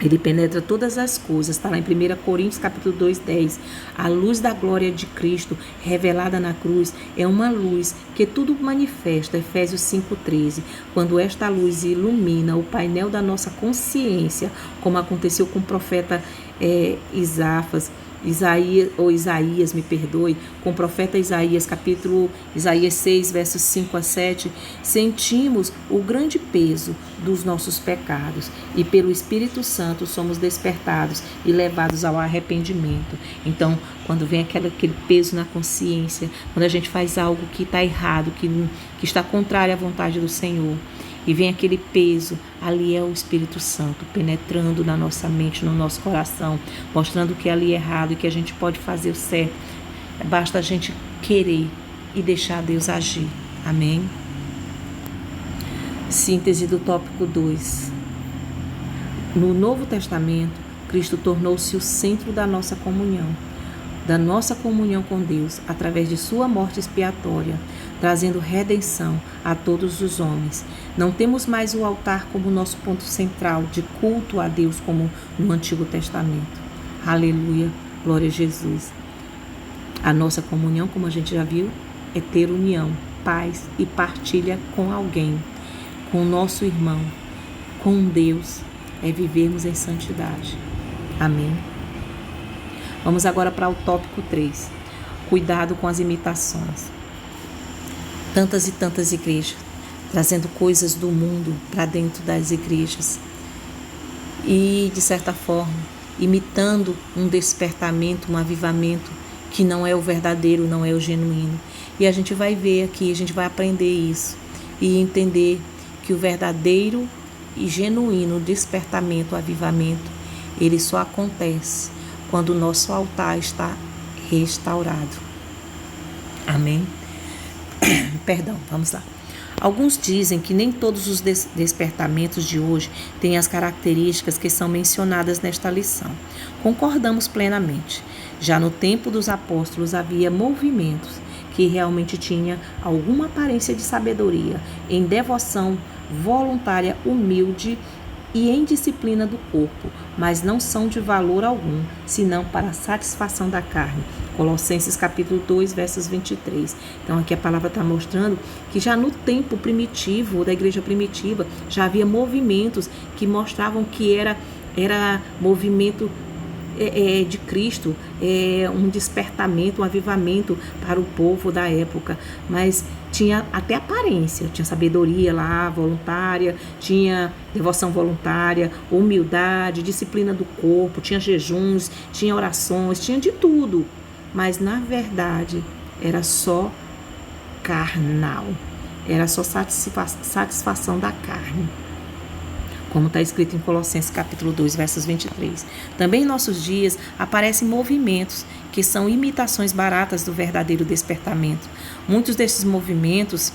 Ele penetra todas as coisas, está lá em 1 Coríntios capítulo 2, 10. A luz da glória de Cristo revelada na cruz é uma luz que tudo manifesta, Efésios 5, 13. Quando esta luz ilumina o painel da nossa consciência, como aconteceu com o profeta Isaías, com o profeta Isaías, Isaías 6, versos 5 a 7, sentimos o grande peso dos nossos pecados e pelo Espírito Santo somos despertados e levados ao arrependimento. Então, quando vem aquele peso na consciência, quando a gente faz algo que está errado, que está contrário à vontade do Senhor, e vem aquele peso, ali é o Espírito Santo penetrando na nossa mente, no nosso coração, mostrando que ali é errado e que a gente pode fazer o certo. Basta a gente querer e deixar Deus agir. Amém? Síntese do tópico 2. No Novo Testamento, Cristo tornou-se o centro da nossa comunhão com Deus, através de sua morte expiatória, trazendo redenção a todos os homens. Não temos mais o altar como nosso ponto central de culto a Deus como no Antigo Testamento. Aleluia, glória a Jesus. A nossa comunhão, como a gente já viu, é ter união, paz e partilha com alguém, com o nosso irmão, com Deus, é vivermos em santidade. Amém? Vamos agora para o tópico 3. Cuidado com as imitações. Tantas e tantas igrejas trazendo coisas do mundo para dentro das igrejas e, de certa forma, imitando um despertamento, um avivamento que não é o verdadeiro, não é o genuíno. E a gente vai ver aqui, a gente vai aprender isso e entender que o verdadeiro e genuíno despertamento, avivamento, ele só acontece quando o nosso altar está restaurado. Amém? Perdão, vamos lá. Alguns dizem que nem todos os despertamentos de hoje têm as características que são mencionadas nesta lição. Concordamos plenamente. Já no tempo dos apóstolos havia movimentos que realmente tinham alguma aparência de sabedoria, em devoção voluntária, humilde e em disciplina do corpo, mas não são de valor algum, senão para a satisfação da carne. Colossenses capítulo 2, versos 23. Então aqui a palavra está mostrando que já no tempo primitivo, da igreja primitiva, já havia movimentos que mostravam que era movimento de Cristo, um despertamento, um avivamento para o povo da época, mas tinha até aparência, tinha sabedoria lá, voluntária, tinha devoção voluntária, humildade, disciplina do corpo, tinha jejuns, tinha orações, tinha de tudo, mas na verdade era só carnal, era só satisfação da carne, como está escrito em Colossenses capítulo 2, versos 23. Também em nossos dias aparecem movimentos que são imitações baratas do verdadeiro despertamento. Muitos desses movimentos,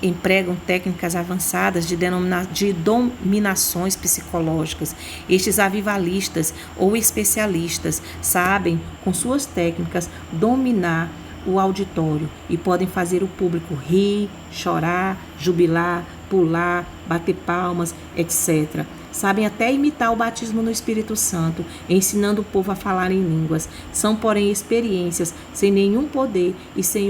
empregam técnicas avançadas de dominações psicológicas. Estes avivalistas ou especialistas sabem, com suas técnicas, dominar o auditório e podem fazer o público rir, chorar, jubilar, pular, bater palmas, etc. Sabem até imitar o batismo no Espírito Santo, ensinando o povo a falar em línguas. São, porém, experiências sem nenhum poder e sem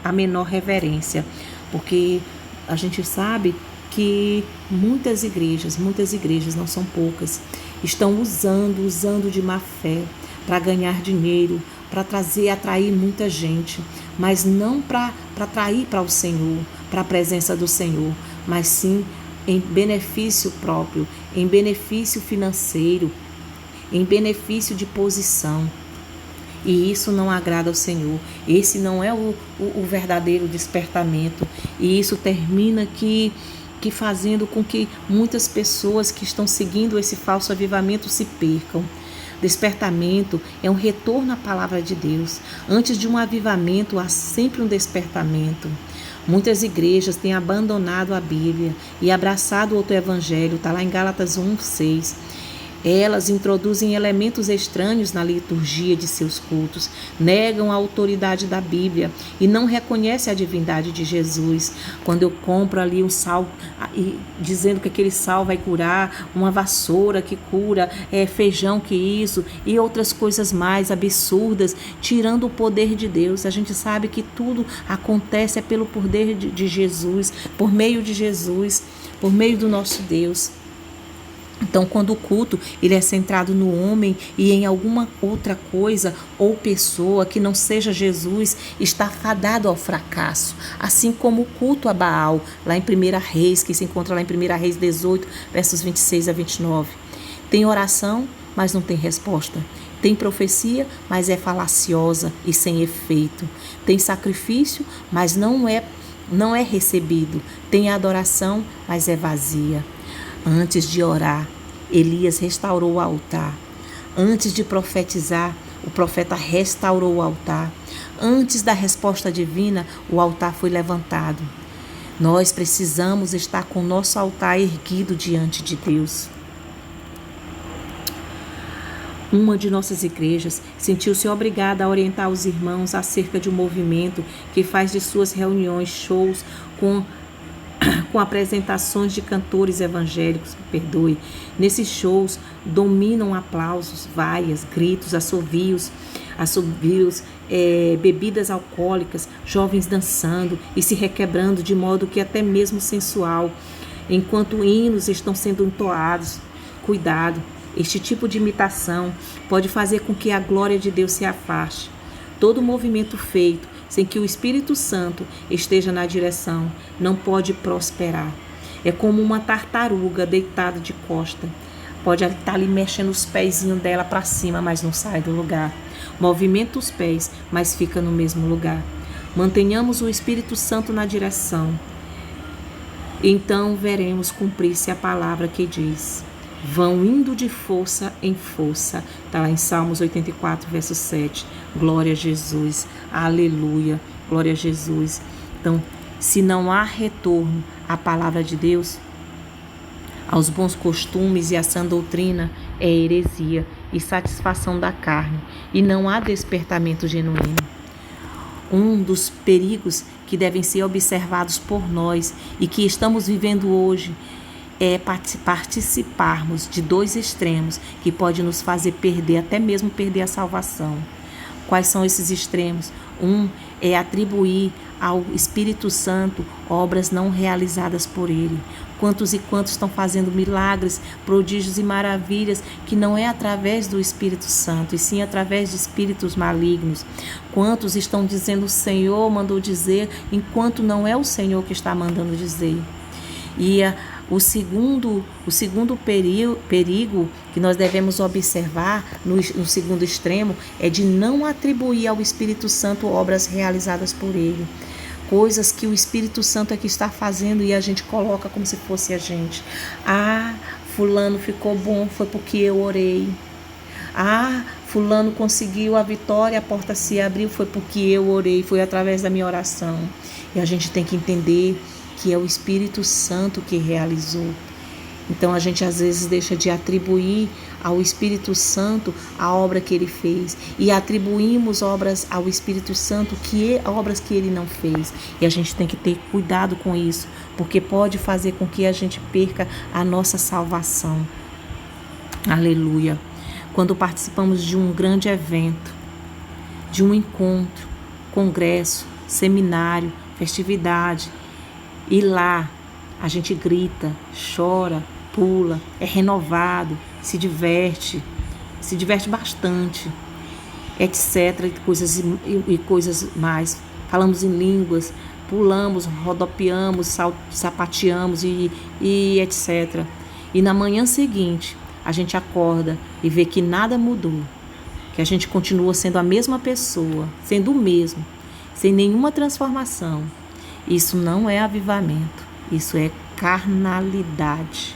a menor reverência. Porque a gente sabe que muitas igrejas, não são poucas, estão usando de má fé para ganhar dinheiro, para atrair muita gente, mas não para atrair para o Senhor, para a presença do Senhor, mas sim em benefício próprio, em benefício financeiro, em benefício de posição. E isso não agrada ao Senhor. Esse não é o verdadeiro despertamento. E isso termina que fazendo com que muitas pessoas que estão seguindo esse falso avivamento se percam. Despertamento é um retorno à palavra de Deus. Antes de um avivamento, há sempre um despertamento. Muitas igrejas têm abandonado a Bíblia e abraçado outro evangelho, está lá em Gálatas 1:6. Elas introduzem elementos estranhos na liturgia de seus cultos, negam a autoridade da Bíblia e não reconhecem a divindade de Jesus. Quando eu compro ali um sal, dizendo que aquele sal vai curar, uma vassoura que cura, feijão que isso e outras coisas mais absurdas, tirando o poder de Deus. A gente sabe que tudo acontece pelo poder de Jesus, por meio de Jesus, por meio do nosso Deus. Então, quando o culto ele é centrado no homem e em alguma outra coisa ou pessoa que não seja Jesus, está fadado ao fracasso. Assim como o culto a Baal, lá em 1 Reis, que se encontra lá em 1 Reis 18, versos 26 a 29. Tem oração, mas não tem resposta. Tem profecia, mas é falaciosa e sem efeito. Tem sacrifício, mas não é recebido. Tem adoração, mas é vazia. Antes de orar, Elias restaurou o altar. Antes de profetizar, o profeta restaurou o altar. Antes da resposta divina, o altar foi levantado. Nós precisamos estar com o nosso altar erguido diante de Deus. Uma de nossas igrejas sentiu-se obrigada a orientar os irmãos acerca de um movimento que faz de suas reuniões shows com apresentações de cantores evangélicos, Nesses shows dominam aplausos, vaias, gritos, assovios, bebidas alcoólicas, jovens dançando e se requebrando de modo que até mesmo sensual, enquanto hinos estão sendo entoados. Cuidado, este tipo de imitação pode fazer com que a glória de Deus se afaste. Todo movimento feito sem que o Espírito Santo esteja na direção não pode prosperar. É como uma tartaruga deitada de costa. Pode estar ali mexendo os pezinhos dela para cima, mas não sai do lugar. Movimenta os pés, mas fica no mesmo lugar. Mantenhamos o Espírito Santo na direção. Então veremos cumprir-se a palavra que diz: vão indo de força em força. Está lá em Salmos 84, verso 7. Glória a Jesus. Aleluia. Glória a Jesus. Então, se não há retorno à palavra de Deus, aos bons costumes e à sã doutrina, é heresia e satisfação da carne, e não há despertamento genuíno. Um dos perigos que devem ser observados por nós e que estamos vivendo hoje é participarmos de dois extremos que podem nos fazer perder, até mesmo perder a salvação. Quais são esses extremos? Um é atribuir ao Espírito Santo obras não realizadas por Ele. Quantos e quantos estão fazendo milagres, prodígios e maravilhas que não é através do Espírito Santo, e sim através de espíritos malignos? Quantos estão dizendo o Senhor mandou dizer, enquanto não é o Senhor que está mandando dizer? E o segundo perigo que nós devemos observar no segundo extremo é de não atribuir ao Espírito Santo obras realizadas por Ele. Coisas que o Espírito Santo é que está fazendo e a gente coloca como se fosse a gente. Fulano ficou bom, foi porque eu orei. Fulano conseguiu a vitória, a porta se abriu, foi porque eu orei, foi através da minha oração. E a gente tem que entender que é o Espírito Santo que realizou. Então a gente às vezes deixa de atribuir ao Espírito Santo a obra que ele fez e atribuímos obras ao Espírito Santo obras que ele não fez. E a gente tem que ter cuidado com isso, porque pode fazer com que a gente perca a nossa salvação. Aleluia. Quando participamos de um grande evento, de um encontro, congresso, seminário, festividade, e lá a gente grita, chora, pula, é renovado, se diverte bastante, etc. E coisas mais. Falamos em línguas, pulamos, rodopiamos, sapateamos e etc. E na manhã seguinte, a gente acorda e vê que nada mudou, que a gente continua sendo a mesma pessoa, sendo o mesmo, sem nenhuma transformação. Isso não é avivamento, isso é carnalidade.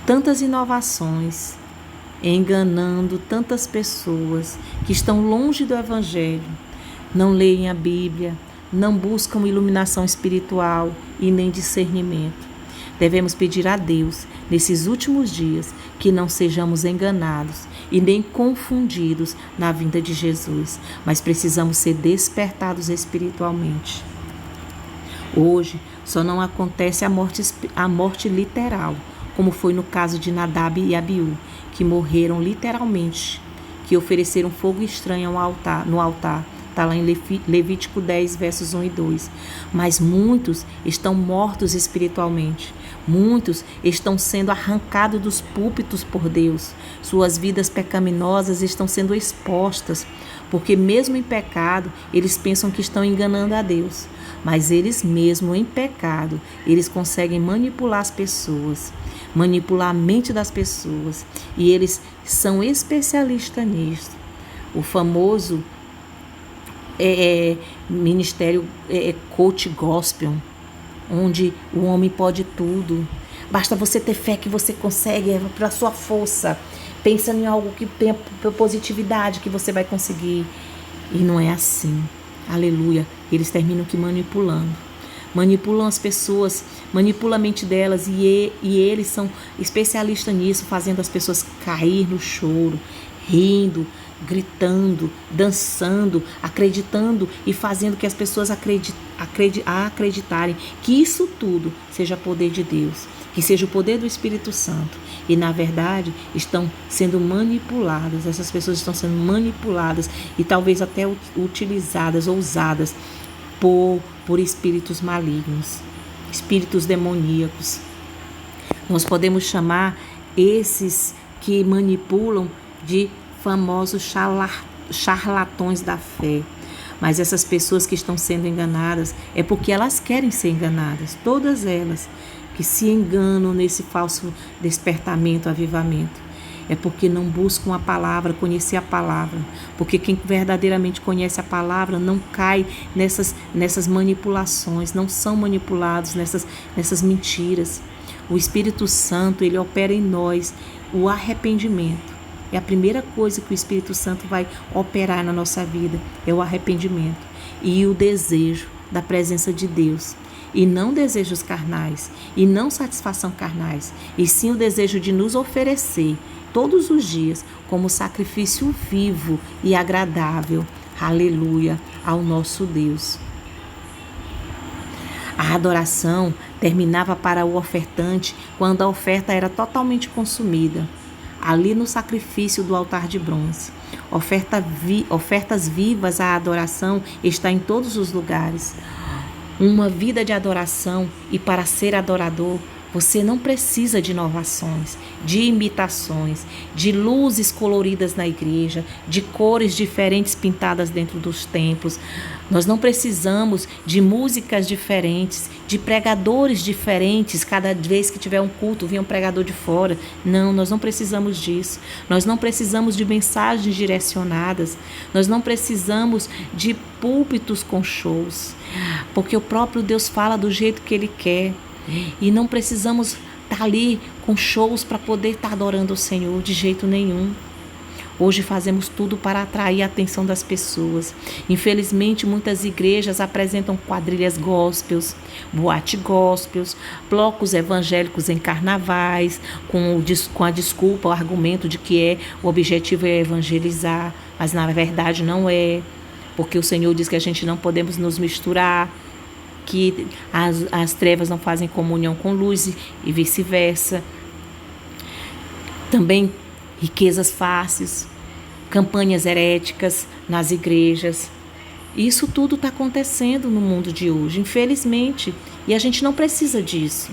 Tantas inovações, enganando tantas pessoas que estão longe do Evangelho, não leem a Bíblia, não buscam iluminação espiritual e nem discernimento. Devemos pedir a Deus, nesses últimos dias, que não sejamos enganados e nem confundidos na vinda de Jesus, mas precisamos ser despertados espiritualmente. Hoje, só não acontece a morte literal, como foi no caso de Nadab e Abiú, que morreram literalmente, que ofereceram fogo estranho no altar. Está lá em Levítico 10, versos 1 e 2. Mas muitos estão mortos espiritualmente. Muitos estão sendo arrancados dos púlpitos por Deus. Suas vidas pecaminosas estão sendo expostas, porque mesmo em pecado, eles pensam que estão enganando a Deus. Mas eles mesmo em pecado, eles conseguem manipular as pessoas, manipular a mente das pessoas. E eles são especialistas nisso. O famoso ministério coach gospel, onde o homem pode tudo. Basta você ter fé que você consegue, é para sua força. Pensa em algo que tenha positividade, que você vai conseguir. E não é assim. Aleluia. Eles terminam que manipulam as pessoas, manipulam a mente delas, e eles são especialistas nisso, fazendo as pessoas cair no choro, rindo, gritando, dançando, acreditando e fazendo que as pessoas acreditarem que isso tudo seja poder de Deus, que seja o poder do Espírito Santo. E na verdade estão sendo manipuladas, essas pessoas estão sendo manipuladas e talvez até utilizadas, usadas por espíritos malignos, espíritos demoníacos. Nós podemos chamar esses que manipulam de famosos charlatões da fé. Mas essas pessoas que estão sendo enganadas é porque elas querem ser enganadas. Todas elas que se enganam nesse falso despertamento, avivamento, é porque não buscam a palavra, conhecer a palavra. Porque quem verdadeiramente conhece a palavra não cai nessas manipulações, não são manipulados nessas mentiras. O Espírito Santo, ele opera em nós o arrependimento. É a primeira coisa que o Espírito Santo vai operar na nossa vida, é o arrependimento e o desejo da presença de Deus. E não desejos carnais, e não satisfação carnais, e sim o desejo de nos oferecer todos os dias como sacrifício vivo e agradável, aleluia, ao nosso Deus. A adoração terminava para o ofertante quando a oferta era totalmente consumida, ali no sacrifício do altar de bronze. Ofertas vivas à adoração está em todos os lugares. Uma vida de adoração, e para ser adorador, você não precisa de inovações, de imitações, de luzes coloridas na igreja, de cores diferentes pintadas dentro dos templos. Nós não precisamos de músicas diferentes, de pregadores diferentes. Cada vez que tiver um culto, vem um pregador de fora. Não, nós não precisamos disso. Nós não precisamos de mensagens direcionadas. Nós não precisamos de púlpitos com shows, porque o próprio Deus fala do jeito que Ele quer. E não precisamos estar ali com shows para poder estar adorando o Senhor de jeito nenhum. Hoje fazemos tudo para atrair a atenção das pessoas. Infelizmente, muitas igrejas apresentam quadrilhas gospels, boate gospels, blocos evangélicos em carnavais, com a desculpa, o argumento de que o objetivo é evangelizar, mas na verdade não é, porque o Senhor diz que a gente não podemos nos misturar, que as trevas não fazem comunhão com luz e vice-versa. Também riquezas fáceis, campanhas heréticas nas igrejas. Isso tudo está acontecendo no mundo de hoje, infelizmente, e a gente não precisa disso.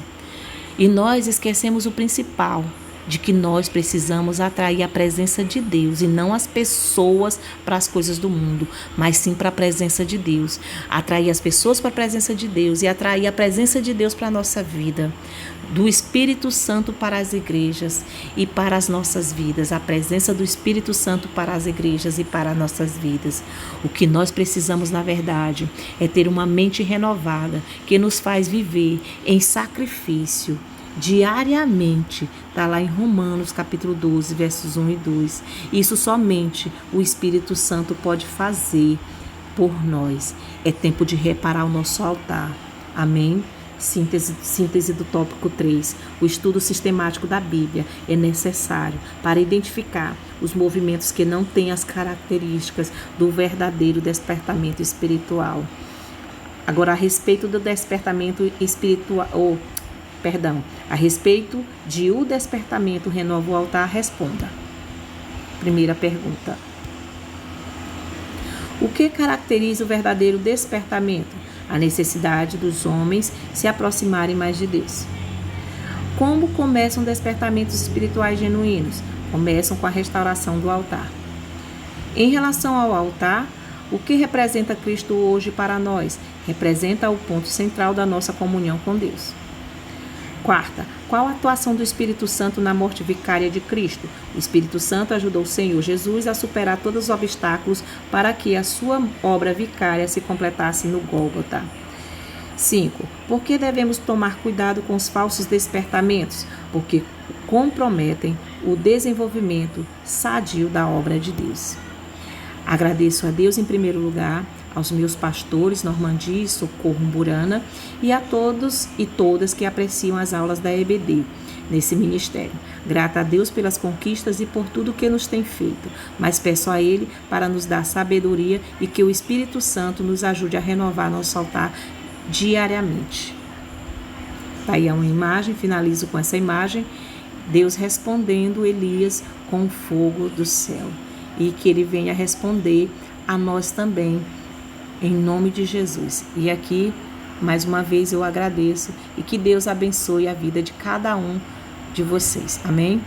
E nós esquecemos o principal, de que nós precisamos atrair a presença de Deus e não as pessoas para as coisas do mundo, mas sim para a presença de Deus. Atrair as pessoas para a presença de Deus e atrair a presença de Deus para a nossa vida. Do Espírito Santo para as igrejas e para as nossas vidas. A presença do Espírito Santo para as igrejas e para as nossas vidas. O que nós precisamos, na verdade, é ter uma mente renovada que nos faz viver em sacrifício diariamente. Está lá em Romanos capítulo 12, versos 1 e 2. Isso somente o Espírito Santo pode fazer por nós. É tempo de reparar o nosso altar. Amém? Síntese do tópico 3. O estudo sistemático da Bíblia é necessário para identificar os movimentos que não têm as características do verdadeiro despertamento espiritual. Agora, a respeito do despertamento espiritual, a respeito de o despertamento renova o altar, responda. Primeira pergunta. O que caracteriza o verdadeiro despertamento? A necessidade dos homens se aproximarem mais de Deus. Como começam despertamentos espirituais genuínos? Começam com a restauração do altar. Em relação ao altar, o que representa Cristo hoje para nós? Representa o ponto central da nossa comunhão com Deus. Quarta, qual a atuação do Espírito Santo na morte vicária de Cristo? O Espírito Santo ajudou o Senhor Jesus a superar todos os obstáculos para que a sua obra vicária se completasse no Gólgota. 5. Por que devemos tomar cuidado com os falsos despertamentos? Porque comprometem o desenvolvimento sadio da obra de Deus. Agradeço a Deus em primeiro lugar, aos meus pastores Normandi e Socorro Burana e a todos e todas que apreciam as aulas da EBD nesse ministério. Grata a Deus pelas conquistas e por tudo que nos tem feito, mas peço a Ele para nos dar sabedoria e que o Espírito Santo nos ajude a renovar nosso altar diariamente. Tá aí uma imagem, finalizo com essa imagem, Deus respondendo Elias com o fogo do céu, e que Ele venha responder a nós também, em nome de Jesus. E aqui, mais uma vez, eu agradeço e que Deus abençoe a vida de cada um de vocês. Amém?